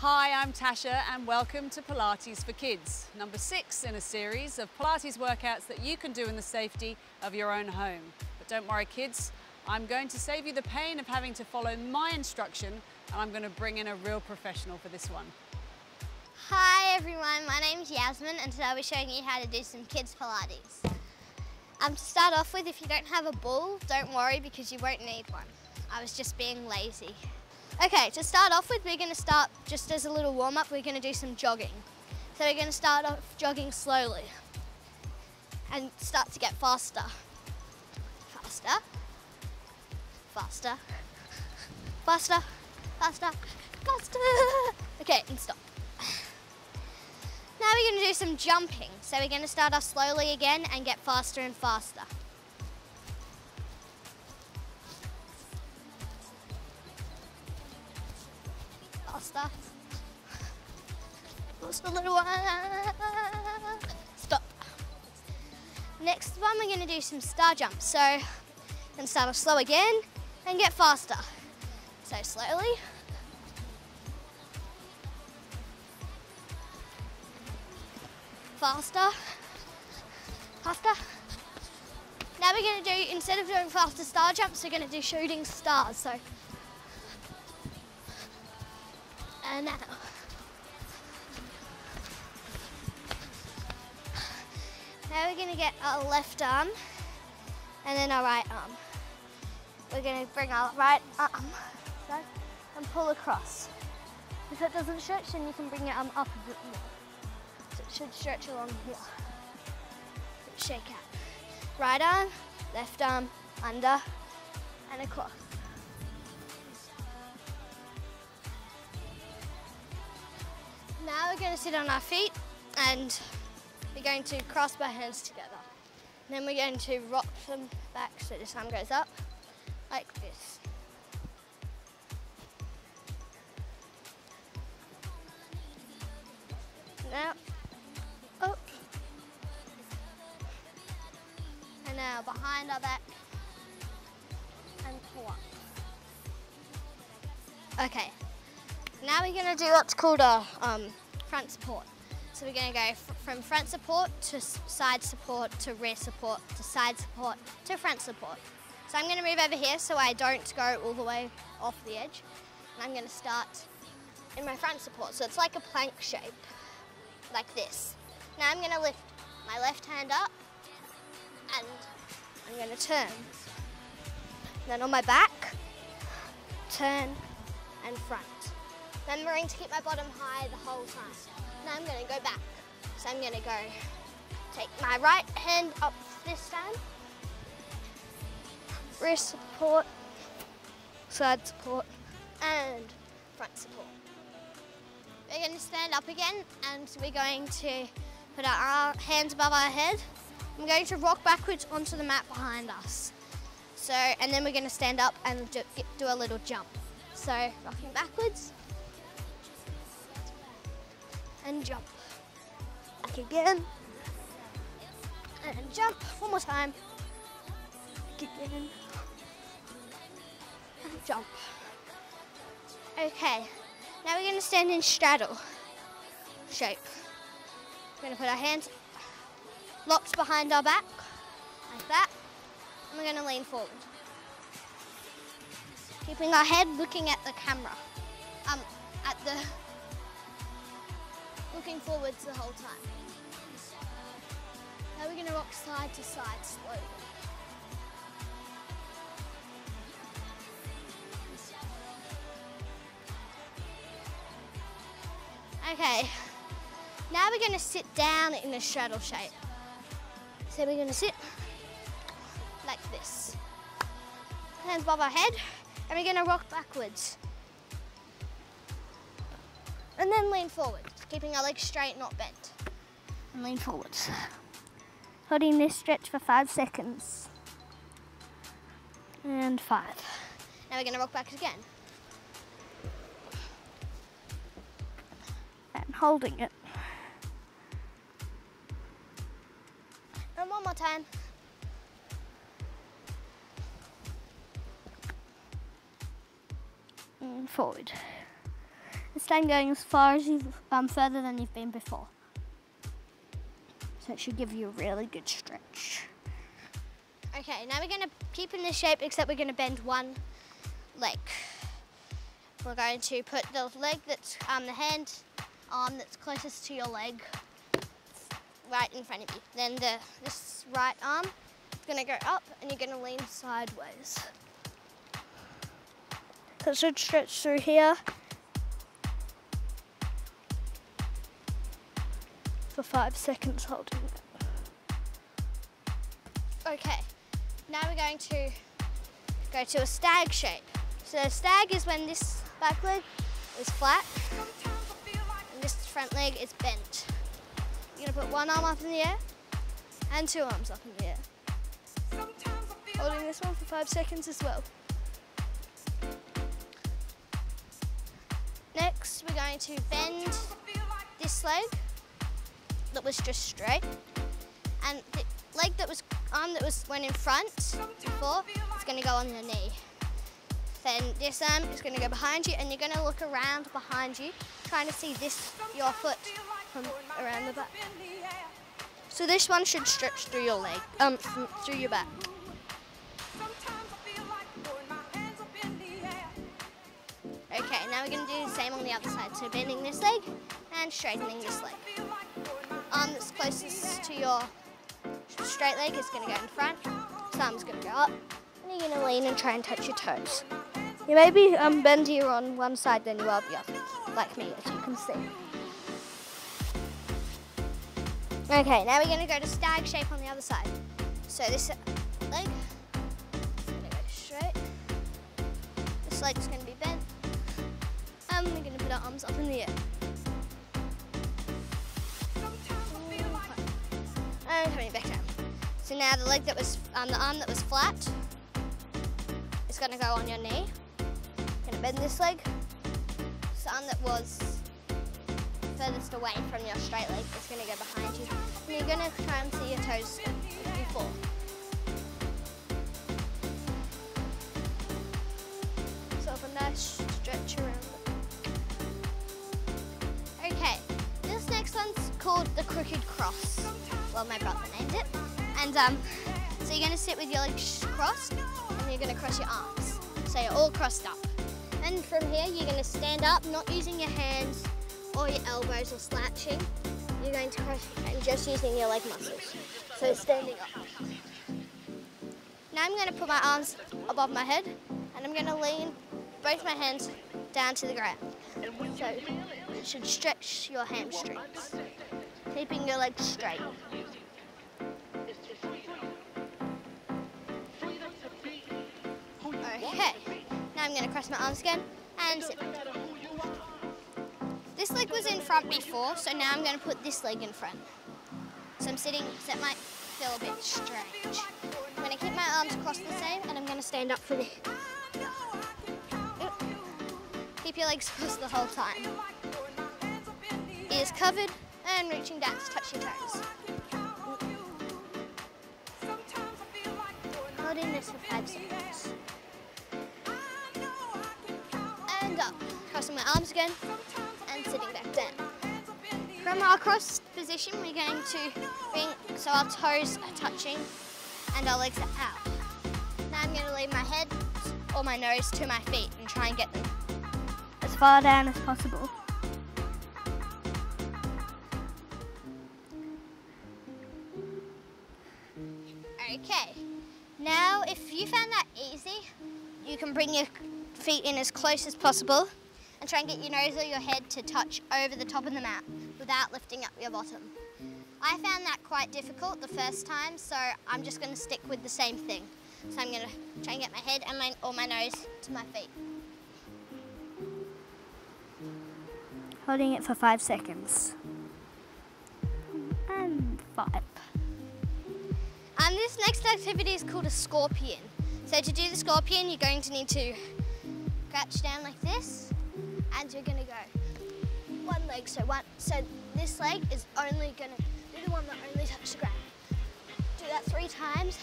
Hi, I'm Tasha and welcome to Pilates for Kids, number 6 in a series of Pilates workouts that you can do in the safety of your own home. But don't worry kids, I'm going to save you the pain of having to follow my instruction, and I'm going to bring in a real professional for this one. Hi everyone, my name's Yasmin and today I'll be showing you how to do some kids Pilates. To start off with, if you don't have a ball, don't worry because you won't need one. I was just being lazy. Okay, to start off with, we're going to start just as a little warm-up, we're going to do some jogging. So we're going to start off jogging slowly and start to get faster. Faster, faster, faster, faster, faster. Okay, and stop. Now we're going to do some jumping. So we're going to start off slowly again and get faster and faster. Faster. Just a little one. Stop. Next one, we're going to do some star jumps. So we're going to start off slow again and get faster. So slowly. Faster. Faster. Now we're going to do, instead of doing faster star jumps, we're going to do shooting stars. So, and now. Now we're going to get our left arm and then our right arm. We're going to bring our right arm and pull across. If it doesn't stretch, then you can bring your arm up a bit more. So it should stretch along here. Shake out. Right arm, left arm, under and across. Now we're going to sit on our feet and we're going to clasp our hands together. Then we're going to rock them back so this arm goes up like this. Now, up. And now behind our back and pull up. Okay, now we're going to do what's called a front support. So we're going to go from front support to side support to rear support to side support to front support. So I'm going to move over here so I don't go all the way off the edge. And I'm going to start in my front support. So it's like a plank shape, like this. Now I'm going to lift my left hand up and I'm going to turn. Then on my back, turn and front. Remembering to keep my bottom high the whole time. Now I'm going to go back. So I'm going to go take my right hand up this time. Wrist support, side support and front support. We're going to stand up again and we're going to put our hands above our head. I'm going to rock backwards onto the mat behind us. So, and then we're going to stand up and do a little jump. So, rocking backwards and jump. Back again and jump. One more time. Back again and jump. Okay, now we're going to stand in straddle shape. We're going to put our hands locked behind our back, like that, and we're going to lean forward. Keeping our head looking at the camera, looking forwards the whole time. Now we're going to rock side to side slowly. Okay, now we're going to sit down in a straddle shape. So we're going to sit like this. Hands above our head, and we're going to rock backwards. And then lean forward, keeping our legs straight, not bent. And lean forwards. Holding this stretch for 5 seconds. And 5. Now we're going to rock back again. And holding it. And one more time. And forward. handstand going as far as you've, further than you've been before. So it should give you a really good stretch. Okay, now we're going to keep in this shape, except we're going to bend one leg. We're going to put the leg that's, the arm that's closest to your leg right in front of you. Then this right arm is going to go up and you're going to lean sideways. So it should stretch through here for 5 seconds holding it. Okay, now we're going to go to a stag shape. So a stag is when this back leg is flat and this front leg is bent. You're going to put one arm up in the air and 2 arms up in the air. Holding this one for 5 seconds as well. Next, we're going to bend this leg that was just straight, and the leg that was went in front before is going to go on your knee. Then this arm is going to go behind you, and you're going to look around behind you, trying to see your foot from around the back. So this one should stretch through your leg, through your back. Okay, now we're going to do the same on the other side. So bending this leg and straightening this leg. Arm that's closest to your straight leg is going to go in front. This arm's going to go up. And you're going to lean and try and touch your toes. You may be bendier on one side than you are the other, like me, as you can see. Okay, now we're going to go to stag shape on the other side. So this leg is going to go straight. This leg is going to be bent. And we're going to put our arms up in the air. And coming back down. So now the leg that was, the arm that was flat is going to go on your knee. Going to bend this leg. This arm that was furthest away from your straight leg is going to go behind you. And you're going to try and see your toes before. So have a nice stretch around it. Okay, this next one's called the crooked cross. Well, my brother named it. And so you're going to sit with your legs crossed and you're going to cross your arms. So you're all crossed up. And from here, you're going to stand up, not using your hands or your elbows or slouching. You're going to cross and just using your leg muscles. So standing up. Now I'm going to put my arms above my head and I'm going to lean both my hands down to the ground. So it should stretch your hamstrings, keeping your legs straight. Okay, now I'm going to cross my arms again and sit. This leg was in front before, so now I'm going to put this leg in front. So I'm sitting, so it might feel a bit strange. I'm going to keep my arms crossed the same and I'm going to stand up for the... Keep your legs crossed the whole time. Ears covered and reaching down to touch your toes. Holding this for 5 seconds. And up. Crossing my arms again and sitting back down. From our crossed position, we're going to bring, so our toes are touching and our legs are out. Now I'm going to leave my head or my nose to my feet and try and get them as far down as possible. Okay, now if you found that easy, you can bring your feet in as close as possible and try and get your nose or your head to touch over the top of the mat without lifting up your bottom. I found that quite difficult the first time, so I'm just going to stick with the same thing. So I'm going to try and get my head and my nose to my feet. Holding it for 5 seconds. And 5. This next activity is called a scorpion. So to do the scorpion, you're going to need to crouch down like this, and you're going to go one leg. So this leg is only going to be the one that only touches the ground. Do that 3 times,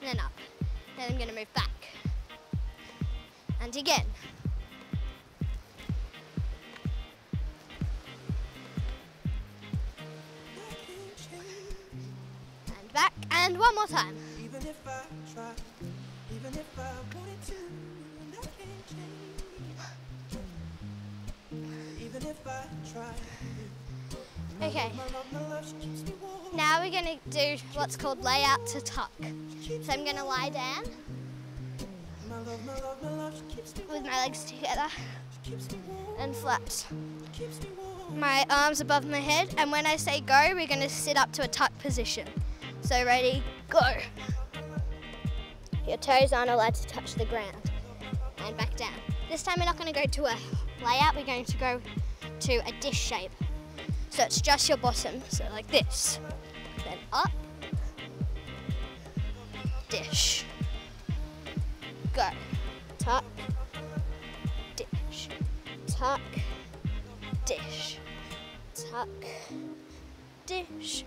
and then up. Then I'm going to move back. And again. back, and one more time. Even if I try, even if I wanted to, I can't change. Even if I try. Okay, My love, she keeps me warm. now we're going to do what's called layout to tuck. So I'm going to lie down My love, she keeps me with my legs together keeps me warm, and flat. keeps me warm. My arms above my head, and when I say go, we're going to sit up to a tuck position. So ready, go. Your toes aren't allowed to touch the ground. And back down. This time we're not going to go to a layout, we're going to go to a dish shape. So it's just your bottom, so like this. Then up, dish, go. Tuck, dish, tuck, dish, tuck, dish,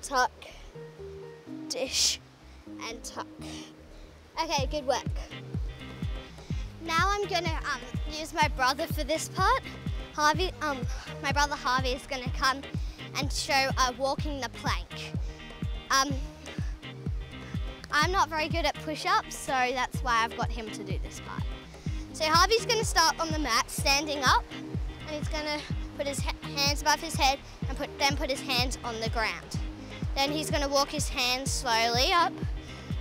tuck, dish, and tuck. Okay, good work. Now I'm gonna use my brother for this part. Harvey, my brother Harvey is gonna come and show walking the plank. I'm not very good at push-ups, so that's why I've got him to do this part. So Harvey's gonna start on the mat, standing up, and he's gonna put his hands above his head and then put his hands on the ground. Then he's gonna walk his hands slowly up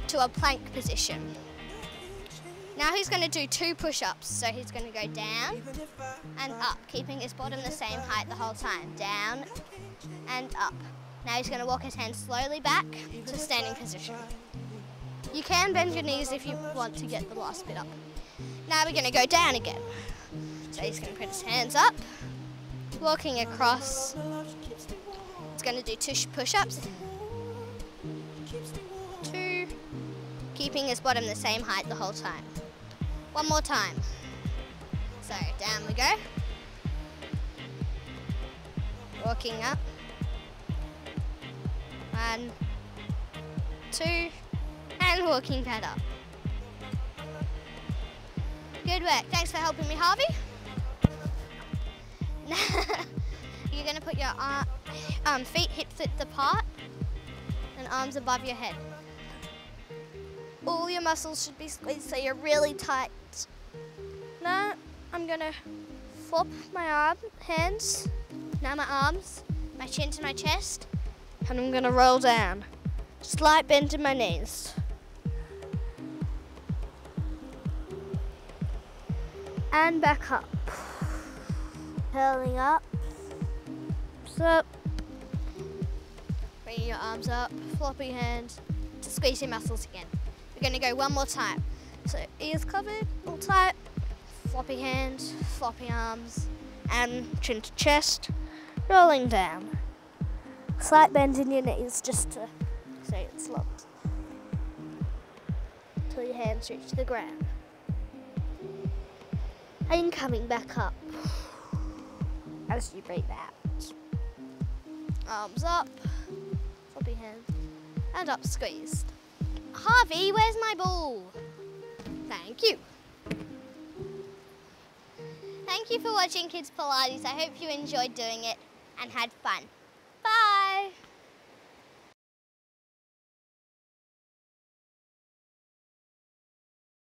to a plank position. Now he's going to do 2 push-ups, so he's going to go down and up, keeping his bottom the same height the whole time. Down and up. Now he's going to walk his hands slowly back to standing position. You can bend your knees if you want to get the last bit up. Now we're going to go down again. So he's going to put his hands up, walking across. He's going to do 2 push-ups. 2, keeping his bottom the same height the whole time. One more time. So down we go. Walking up. 1, 2, and walking back up. Good work. Thanks for helping me, Harvey. You're going to put your feet hip-width apart and arms above your head. All your muscles should be squeezed so you're really tight. Now I'm going to flop my hands, now my arms, my chin to my chest, and I'm going to roll down. Slight bend in my knees. And back up. Curling up. Up. Bringing your arms up, floppy hands to squeeze your muscles again. We're going to go one more time. So ears covered, all tight, floppy hands, floppy arms, and chin to chest, rolling down. Slight bend in your knees just to say it's locked. Till your hands reach the ground. And coming back up as you breathe out. Arms up, floppy hands, and up squeezed. Harvey, where's my ball? Thank you. Thank you for watching Kids Pilates. I hope you enjoyed doing it and had fun.